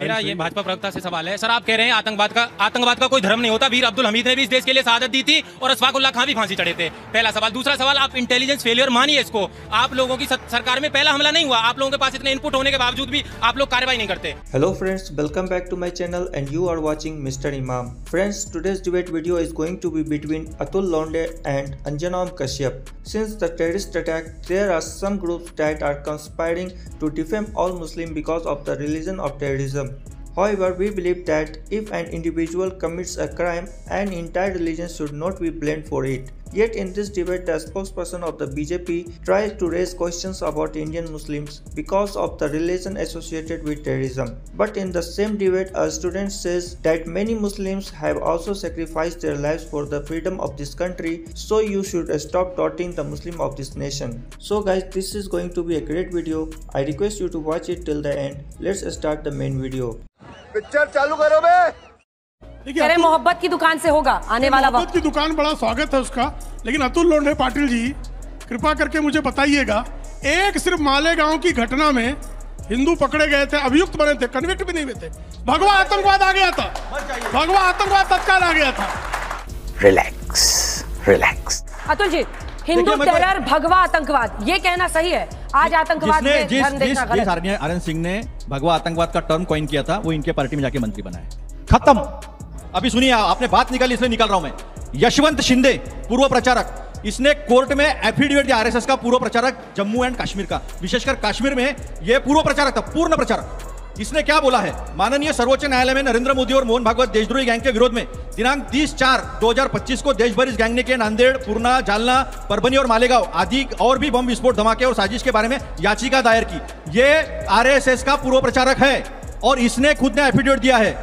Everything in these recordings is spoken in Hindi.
मेरा ये भाजपा प्रवक्ता से सवाल है। सर, आप कह रहे हैं आतंकवाद का कोई धर्म नहीं होता। वीर अब्दुल हमीद ने भी इस देश के लिए शहादत दी थी और अशफाक उल्लाह खां भी फांसी चढ़े थे। पहला सवाल। दूसरा सवाल, आप इंटेलिजेंस फेलियर मानिए इसको। आप लोगों की सरकार में पहला हमला नहीं हुआ। आप लोगों के पास इतने इनपुट होने के बावजूद भी आप लोग कार्रवाई नहीं करते। Hello friends, welcome back to my channel and you are watching Mr. Imam. Friends, today's debate video is going to be between Atul Lounde and Anjanam Kashyap. Since the terrorist attack, there are some groups that are conspiring to defame all Muslims because of the religion of terrorism. However, we believe that if an individual commits a crime, an entire religion should not be blamed for it. Yet in this debate, the spokesperson of the BJP tries to raise questions about Indian Muslims because of the religion associated with terrorism. But in the same debate, a student says that many Muslims have also sacrificed their lives for the freedom of this country, so you should stop doubting the Muslim of this nation. So guys, this is going to be a great video. I request you to watch it till the end. Let's start the main video. Picture चालू करो बे। कह रहे मोहब्बत की दुकान से होगा आने वाला वक्त। मोहब्बत की दुकान, बड़ा स्वागत है उसका। लेकिन अतुल लोंढे पाटिल जी, कृपा करके मुझे बताइएगा, एक सिर्फ मालेगांव की घटना में हिंदू पकड़े गए थे, अभियुक्त बने थे, कन्विक्ट भी नहीं हुए थे। भगवा आतंकवाद आ गया था, भगवा आतंकवाद तत्काल आ गया था। Relax relax. Atul ji, Hindu terror, भगवा आतंकवाद, ये कहना सही है? आज आतंकवाद में धर्म देखना गलत। आर्यन सिंह ने भगवा आतंकवाद का टर्म कॉइन किया था, वो इनके पार्टी में जाके मंत्री बना है। खत्म। अभी सुनिए, आपने बात निकाली इसलिए निकाल रहा हूं मैं। यशवंत शिंदे, पूर्व प्रचारक, इसने कोर्ट में एफिडेविट दिया। आरएसएस का पूर्व प्रचारक जम्मू एंड कश्मीर का, विशेषकर कश्मीर में यह पूर्व प्रचारक था, पूर्ण प्रचारक। इसने क्या बोला है? माननीय सर्वोच्च न्यायालय में नरेंद्र मोदी और मोहन भागवत देशद्रोही गैंग के विरोध में दिनांक 30/4/2025 को देश भर इस गैंग ने किए नांदेड़, पूर्णा, जालना, परभनी और मालेगांव आदि और भी बम विस्फोट, धमाके और साजिश के बारे में याचिका दायर की। ये आरएसएस का पूर्व प्रचारक है और इसने खुद ने एफिडेविट दिया है।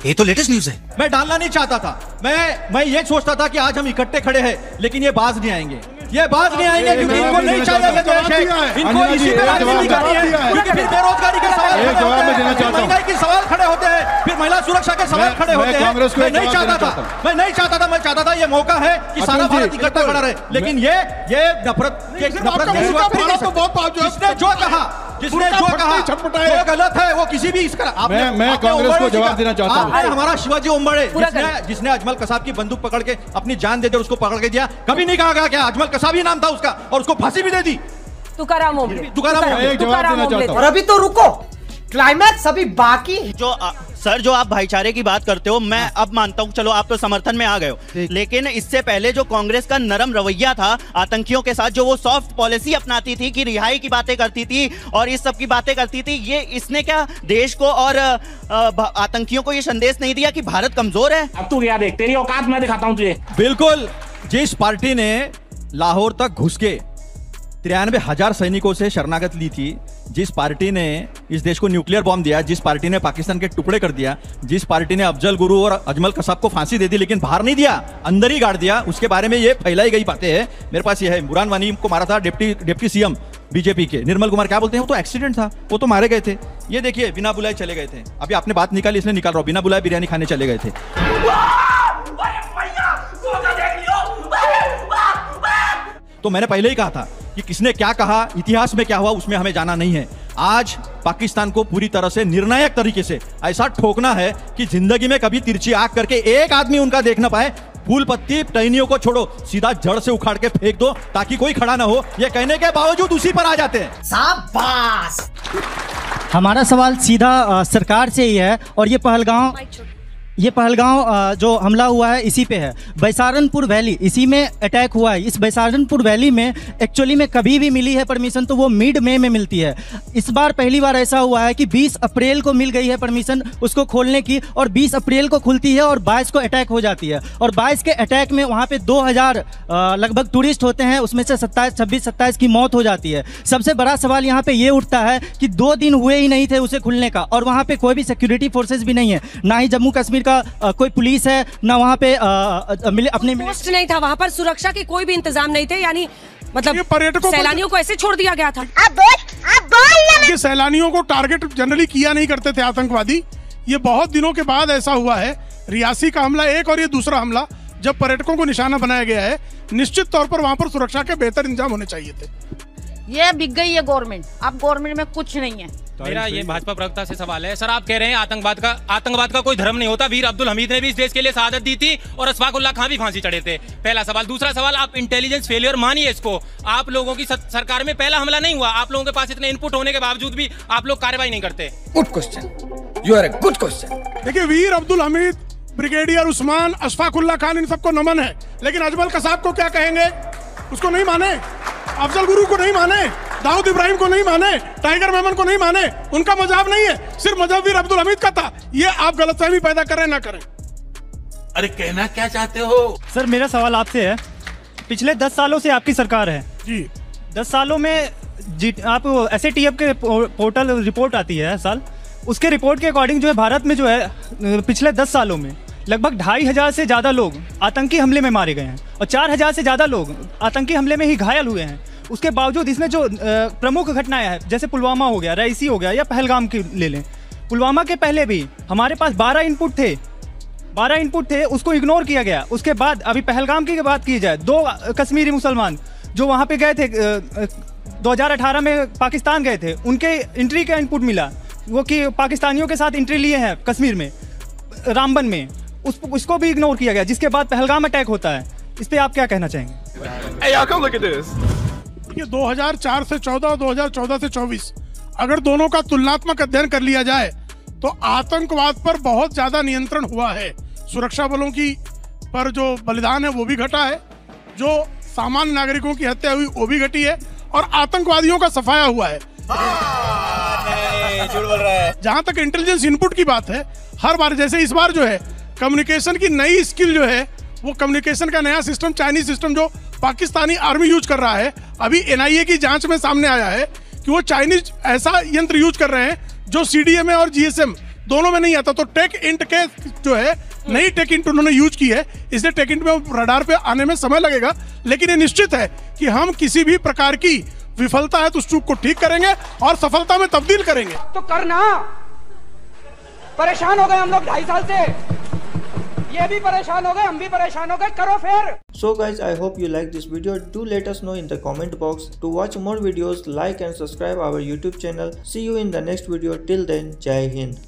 ये तो लेटेस्ट न्यूज है। मैं डालना नहीं चाहता था, मैं ये सोचता था कि आज हम इकट्ठे खड़े हैं, लेकिन ये बाज नहीं आएंगे, ये बाज नहीं आएंगे क्योंकि इनको नहीं चाहिए ये देश है, इनको इसी पे राजनीति करनी है। क्योंकि फिर बेरोजगारी के सवाल खड़े होते हैं, फिर महंगाई के सवाल खड़े होते हैं, फिर महिला सुरक्षा के सवाल खड़े होते हैं। मैं नहीं चाहता था, मैं चाहता था ये मौका है कि सारा भारत इकट्ठा खड़ा रहे, लेकिन ये नफरत जिसने जो कहा जो गलत है, वो किसी भी इसका मैं कांग्रेस को जवाब देना चाहता हूं। हमारा शिवाजी उम्बड़े, जिसने अजमल कसाब की बंदूक पकड़ के अपनी जान दे दे, उसको पकड़ के दिया, कभी नहीं कहा गया क्या अजमल कसाब ही नाम था उसका, और उसको फांसी भी दे दी। तुकाराम ओबले। और अभी तो रुको, क्लाइमैक्स अभी बाकी। जो आप भाईचारे की बात करते हो, मैं अब मानता हूँ, चलो आप तो समर्थन में आ गए हो, लेकिन इससे पहले जो कांग्रेस का नरम रवैया था आतंकियों के साथ, जो वो सॉफ्ट पॉलिसी अपनाती थी कि रिहाई की बातें करती थी और इस सब की बातें करती थी, ये इसने क्या देश को और आतंकियों को ये संदेश नहीं दिया कि भारत कमजोर है? अब तू क्या देख, तेरी औकात मैं दिखाता हूँ तुझे। बिल्कुल। जिस पार्टी ने लाहौर तक घुस के 93,000 सैनिकों से शरणागत ली थी, जिस पार्टी ने इस देश को न्यूक्लियर बॉम्ब दिया, जिस पार्टी ने पाकिस्तान के टुकड़े कर दिया, जिस पार्टी ने अफजल गुरु और अजमल कसाब को फांसी दे दी लेकिन बाहर नहीं दिया, अंदर ही गाड़ दिया, उसके बारे में ये फैलाई गई बातें हैं। मेरे पास ये है, बुरहान वानी को मारा था डिप्टी सीएम बीजेपी के, निर्मल कुमार, क्या बोलते हैं, वो तो एक्सीडेंट था, वो तो मारे गए थे। ये देखिए, बिना बुलाए चले गए थे। अभी आपने बात निकाली इसलिए निकाल रहा हूं, बिना बुलाए बिरयानी खाने चले गए थे। तो मैंने पहले ही कहा था कि किसने क्या कहा, इतिहास में क्या हुआ, उसमें हमें जाना नहीं है। आज पाकिस्तान को पूरी तरह से निर्णायक तरीके से ऐसा ठोकना है कि जिंदगी में कभी तिरछी आंख करके एक आदमी उनका देख ना पाए। फूल पत्ती टहनियों को छोड़ो, सीधा जड़ से उखाड़ के फेंक दो ताकि कोई खड़ा ना हो। ये कहने के बावजूद उसी पर आ जाते हैं। शाबाश। हमारा सवाल सीधा सरकार से ही है, और ये पहलगांव जो हमला हुआ है इसी पे है। बैसारनपुर वैली, इसी में अटैक हुआ है। इस बैसारनपुर वैली में एक्चुअली में कभी भी मिली है परमिशन तो वो मिड मई में मिलती है। इस बार पहली बार ऐसा हुआ है कि 20 अप्रैल को मिल गई है परमिशन उसको खोलने की, और 20 अप्रैल को खुलती है और 22 को अटैक हो जाती है। और 22 के अटैक में वहाँ पे 2000 लगभग टूरिस्ट होते हैं, उसमें से 26-27 की मौत हो जाती है। सबसे बड़ा सवाल यहाँ पे ये उठता है कि 2 दिन हुए ही नहीं थे उसे खुलने का, और वहाँ पे कोई भी सिक्योरिटी फोर्सेज भी नहीं है, ना ही जम्मू कश्मीर का कोई पुलिस है, ना वहाँ पे अपने पोस्ट नहीं था, वहाँ पर सुरक्षा के कोई भी इंतजाम नहीं थे, यानी मतलब पर्यटकों सैलानियों को ऐसे छोड़ दिया गया था। ये सैलानियों को टारगेट जनरली किया नहीं करते थे आतंकवादी। ये बहुत दिनों के बाद ऐसा हुआ है, रियासी का हमला एक और ये दूसरा हमला, जब पर्यटकों को निशाना बनाया गया है। निश्चित तौर पर वहाँ पर सुरक्षा के बेहतर इंतजाम होने चाहिए थे। ये बिक गई है गवर्नमेंट, अब गवर्नमेंट में कुछ नहीं है। मेरा ये भाजपा प्रवक्ता से सवाल है। सर, आप कह रहे हैं आतंकवाद का कोई धर्म नहीं होता। वीर अब्दुल हमीद ने भी इस देश के लिए शहादत दी थी और अशफाक उल्लाह खां भी फांसी चढ़े थे। पहला सवाल। दूसरा सवाल, आप इंटेलिजेंस फेलियर मानिए इसको। आप लोगों की सरकार में पहला हमला नहीं हुआ। आप लोगों के पास इतने इनपुट होने के बावजूद भी आप लोग कार्रवाई नहीं करते। Good question, you are a good question. देखिए, वीर अब्दुल हमीद, ब्रिगेडियर उस्मान, अशफाक उल्लाह खान, इन सबको नमन है। लेकिन अजमल कसाब को क्या कहेंगे? उसको नहीं माने, अफजल गुरु को नहीं माने, दाऊद इब्राहिम को नहीं माने, टाइगर मेमन को नहीं माने। उनका मजहब नहीं है, सिर्फ मजहब वीर अब्दुल हमीद का था। ये आप गलतफहमी पैदा करें ना करें। अरे कहना क्या चाहते हो? सर, मेरा सवाल आपसे है, पिछले 10 सालों से आपकी सरकार है जी। 10 सालों में आप SATF के पोर्टल रिपोर्ट आती है हर साल, उसके रिपोर्ट के अकॉर्डिंग जो है भारत में जो है पिछले 10 सालों में लगभग 2500 से ज़्यादा लोग आतंकी हमले में मारे गए हैं और 4000 से ज़्यादा लोग आतंकी हमले में ही घायल हुए हैं। उसके बावजूद इसमें जो प्रमुख घटनाएं हैं, जैसे पुलवामा हो गया, रईसी हो गया या पहलगाम की ले लें। पुलवामा के पहले भी हमारे पास 12 इनपुट थे, उसको इग्नोर किया गया। उसके बाद अभी पहलगाम की बात की जाए, 2 कश्मीरी मुसलमान जो वहाँ पे गए थे 2018 में पाकिस्तान गए थे, उनके एंट्री का इनपुट मिला, वो कि पाकिस्तानियों के साथ एंट्री लिए हैं कश्मीर में, रामबन में, उसको भी इग्नोर किया गया, जिसके बाद पहलगाम अटैक होता है। इस पे आप क्या कहना चाहेंगे? Hey, 2004 से 14 और 2014 से 24 अगर दोनों का तुलनात्मक अध्ययन कर लिया जाए तो आतंकवाद पर बहुत ज्यादा नियंत्रण हुआ है। सुरक्षा बलों की पर जो बलिदान है वो भी घटा है, जो सामान्य नागरिकों की हत्या हुई वो भी घटी है, और आतंकवादियों का सफाया हुआ है। जहां तक इंटेलिजेंस इनपुट की बात है, हर बार जैसे इस बार जो है कम्युनिकेशन की नई स्किल जो है, वो कम्युनिकेशन का नया सिस्टम, चाइनीज सिस्टम जो पाकिस्तानी आर्मी यूज कर रहा है, अभी NIA की जांच में सामने आया है कि वो चाइनीज ऐसा यंत्र यूज कर रहे हैं जो CDMA और GSM दोनों में नहीं आता। तो टेक इंट के जो है नई टेक इंट उन्होंने यूज की है, इसलिए टेक इंट में रडार पे आने में समय लगेगा। लेकिन ये निश्चित है कि हम किसी भी प्रकार की विफलता है तो उस चूक को ठीक करेंगे और सफलता में तब्दील करेंगे। तो करना, परेशान हो गए हम लोग 2.5 साल से, ये भी परेशान हो गए, हम भी परेशान हो गए, करो फिर। So guys, I hope you like this video. Do let us know in the comment box. To watch more videos, like and subscribe our YouTube channel. See you in the next video. Till then, Jai Hind.